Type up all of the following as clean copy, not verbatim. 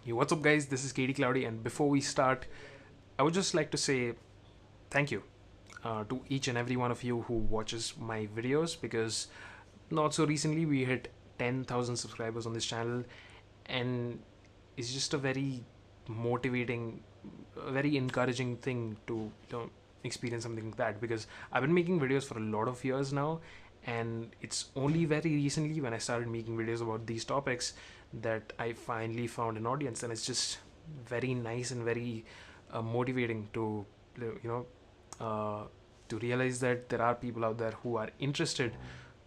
Hey, what's up, guys? This is KDCloudy, and before we start, I would just like to say thank you to each and every one of you who watches my videos because not so recently we hit 10,000 subscribers on this channel, and it's just a very motivating, very encouraging thing to experience something like that because I've been making videos for a lot of years now, and it's only very recently when I started making videos about these topics that I finally found an audience, and it's just very nice and very motivating to you know uh, to realize that there are people out there who are interested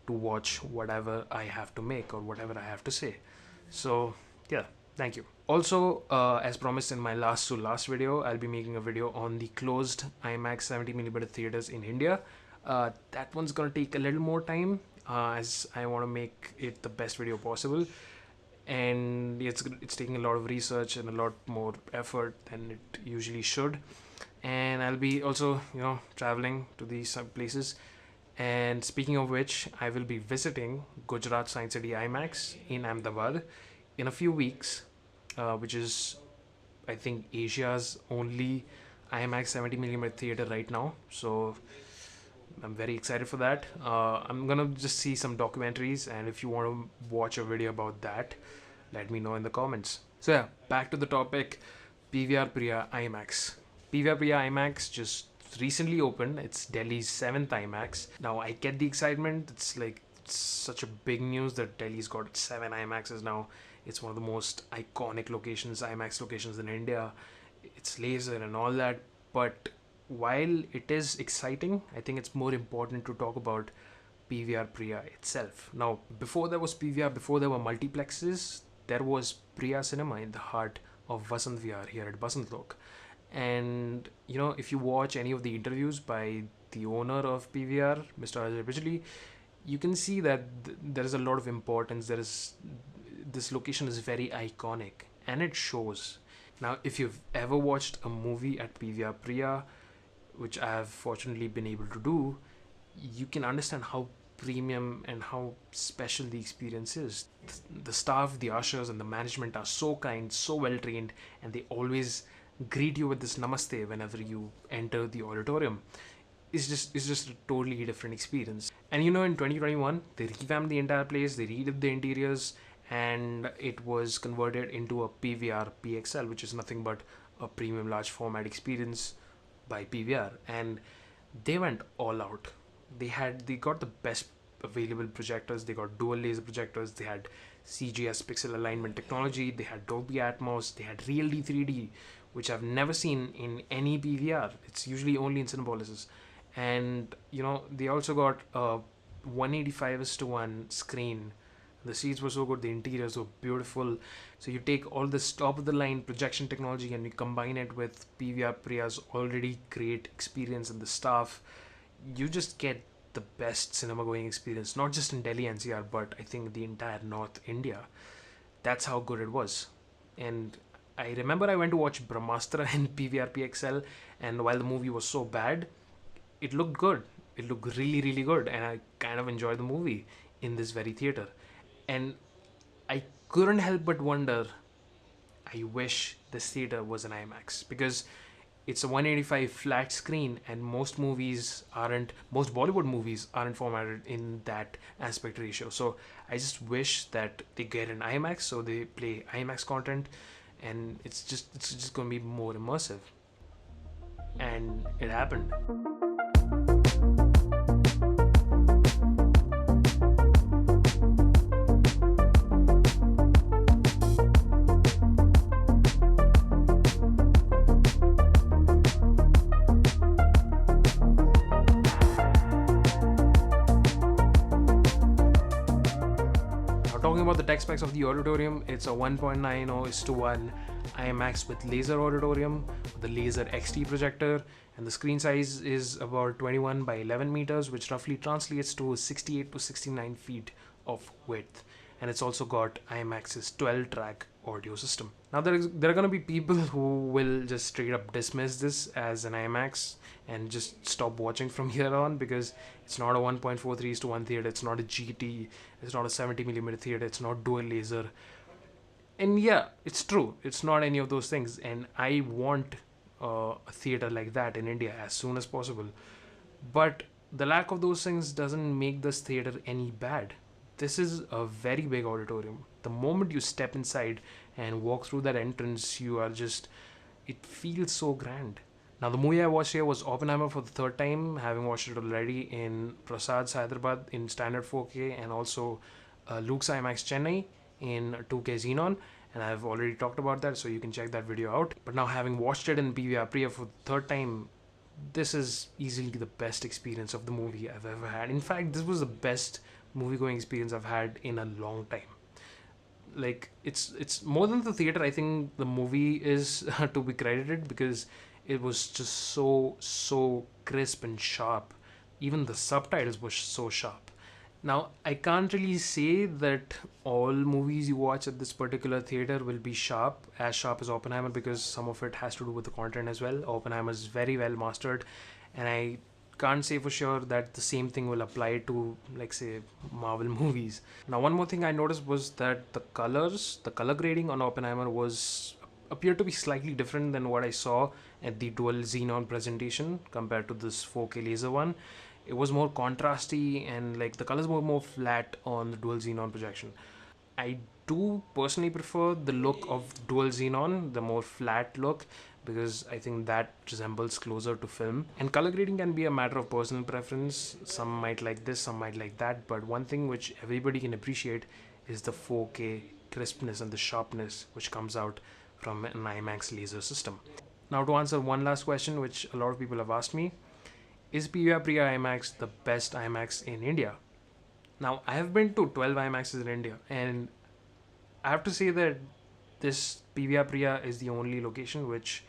to watch whatever I have to make or whatever I have to say. So yeah, thank you. Also, as promised in my last to last video, I'll be making a video on the closed IMAX 70mm theaters in India. That one's gonna take a little more time as I want to make it the best video possible, and it's taking a lot of research and a lot more effort than it usually should. And I'll be also traveling to these places. And speaking of which, I will be visiting Gujarat Science City IMAX in Ahmedabad in a few weeks, which is, I think, Asia's only IMAX 70mm theater right now. So I'm very excited for that. I'm gonna just see some documentaries, and if you want to watch a video about that, let me know in the comments. So yeah, back to the topic. PVR Priya IMAX. PVR Priya IMAX just recently opened. It's Delhi's 7th IMAX. Now I get the excitement. It's such a big news that Delhi's got 7 IMAXs now. It's one of the most iconic locations, IMAX locations in India. It's laser and all that. But while it is exciting, I think it's more important to talk about PVR Priya itself. Now, before there was PVR, before there were multiplexes, there was Priya Cinema in the heart of Vasant Vihar here at Basant Lok. And if you watch any of the interviews by the owner of PVR, Mr. Ajay Bijli, you can see that there is a lot of importance. This location is very iconic, and it shows. Now, if you've ever watched a movie at PVR Priya, which I have fortunately been able to do, you can understand how premium and how special the experience is. The staff, the ushers, and the management are so kind, so well trained, and they always greet you with this namaste whenever you enter the auditorium. It's just a totally different experience. And in 2021, they revamped the entire place, they redid the interiors, and it was converted into a PVR PXL, which is nothing but a premium large format experience by PVR. And they went all out. They got the best available projectors. They got dual laser projectors. They had CGS pixel alignment technology. They had Dolby Atmos. They had Real D 3D, which I've never seen in any PVR. It's usually only in Cinepolis. And they also got a 185:1 screen. The seats were so good, the interiors were beautiful. So you take all this top of the line projection technology and you combine it with PVR Priya's already great experience and the staff, you just get the best cinema going experience, not just in Delhi NCR, but I think the entire North India. That's how good it was. And I remember I went to watch Brahmastra in PVR PXL, and while the movie was so bad, it looked good. It looked really, really good, and I kind of enjoyed the movie in this very theater. And I couldn't help but wonder, I wish this theater was an IMAX because it's a 185 flat screen, and most Bollywood movies aren't formatted in that aspect ratio. So I just wish that they get an IMAX so they play IMAX content, and it's just gonna be more immersive. And it happened. Talking about the tech specs of the auditorium, it's a 1.90:1 IMAX with laser auditorium, the laser XT projector, and the screen size is about 21 by 11 meters, which roughly translates to 68 to 69 feet of width. And it's also got IMAX's 12-track audio system. Now there are going to be people who will just straight up dismiss this as an IMAX and just stop watching from here on because it's not a 1.43:1 theater, it's not a GT, it's not a 70mm theater, it's not dual laser. And yeah, it's true, it's not any of those things, and I want a theater like that in India as soon as possible. But the lack of those things doesn't make this theater any bad. This is a very big auditorium. The moment you step inside and walk through that entrance, you are just, it feels so grand. Now, the movie I watched here was Oppenheimer for the third time, having watched it already in Prasad's Hyderabad in standard 4K, and also Luke's IMAX Chennai in 2K Xenon. And I've already talked about that, so you can check that video out. But now, having watched it in PVR Priya for the third time, this is easily the best experience of the movie I've ever had. In fact, this was the best movie going experience I've had in a long time. Like, it's more than the theater. I think the movie is to be credited, because it was just so crisp and sharp. Even the subtitles were so sharp. Now, I can't really say that all movies you watch at this particular theater will be as sharp as Oppenheimer, because some of it has to do with the content as well. Oppenheimer is very well mastered, and I can't say for sure that the same thing will apply to, like, say, Marvel movies. Now, one more thing I noticed was that the color grading on Oppenheimer appeared to be slightly different than what I saw at the dual xenon presentation compared to this 4K laser one. It was more contrasty, and like the colors were more flat on the dual xenon projection. I do personally prefer the look of dual xenon, the more flat look, because I think that resembles closer to film. And color grading can be a matter of personal preference. Some might like this, some might like that, but one thing which everybody can appreciate is the 4K crispness and the sharpness which comes out from an IMAX laser system. Now, to answer one last question which a lot of people have asked me, is PVR Priya IMAX the best IMAX in India? Now, I have been to 12 IMAXs in India, and I have to say that this PVR Priya is the only location which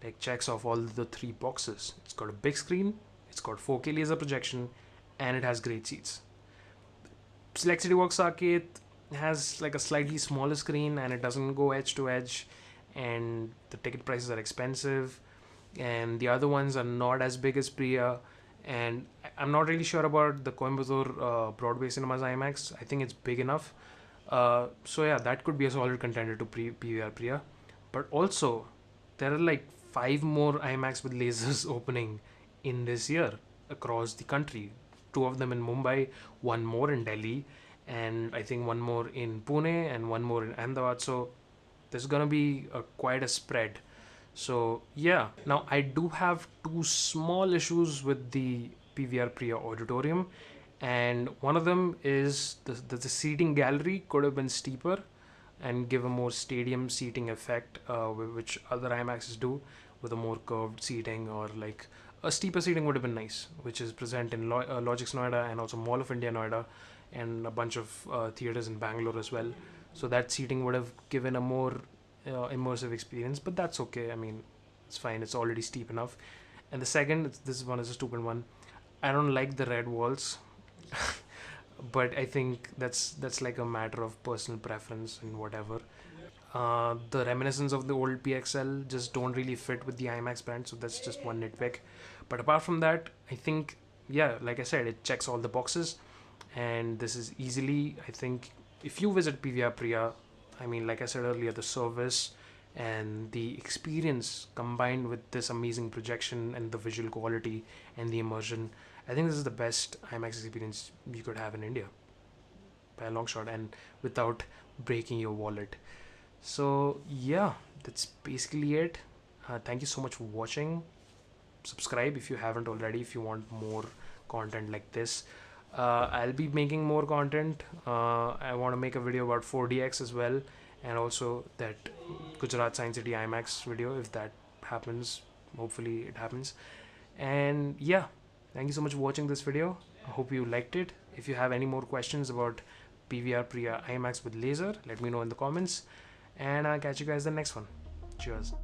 like checks off all the three boxes. It's got a big screen, it's got 4K laser projection, and it has great seats. Select City Works Arcade has like a slightly smaller screen, and it doesn't go edge to edge, and the ticket prices are expensive, and the other ones are not as big as Priya. And I'm not really sure about the Coimbatore Broadway Cinemas IMAX. I think it's big enough. So yeah, that could be a solid contender to PVR Priya. But also, there are like 5 more IMAX with lasers opening in this year across the country. 2 of them in Mumbai, 1 more in Delhi, and I think 1 more in Pune and 1 more in Ahmedabad. So there's gonna be quite a spread. So yeah, now I do have 2 small issues with the PVR Priya auditorium, and one of them is the seating gallery could have been steeper and give a more stadium seating effect, which other IMAXs do, with a more curved seating, or like a steeper seating would have been nice, which is present in Logix Noida and also Mall of India Noida, and a bunch of theaters in Bangalore as well. So that seating would have given a more immersive experience, but that's okay. I mean, it's fine, it's already steep enough. And the second, this one is a stupid one. I don't like the red walls. But I think that's like a matter of personal preference and whatever. The reminiscence of the old PXL just don't really fit with the IMAX brand, so that's just one nitpick. But apart from that, I think, yeah, like I said, it checks all the boxes, and this is easily, I think, if you visit PVR Priya, I mean, like I said earlier, the service and the experience combined with this amazing projection and the visual quality and the immersion, I think this is the best IMAX experience you could have in India by a long shot, and without breaking your wallet. So yeah, that's basically it. Thank you so much for watching. Subscribe if you haven't already, if you want more content like this. I'll be making more content. I want to make a video about 4DX as well, and also that Gujarat Science City IMAX video, if that happens. Hopefully it happens. And yeah, thank you so much for watching this video. I hope you liked it. If you have any more questions about PVR Priya IMAX with laser, let me know in the comments, and I'll catch you guys in the next one. Cheers.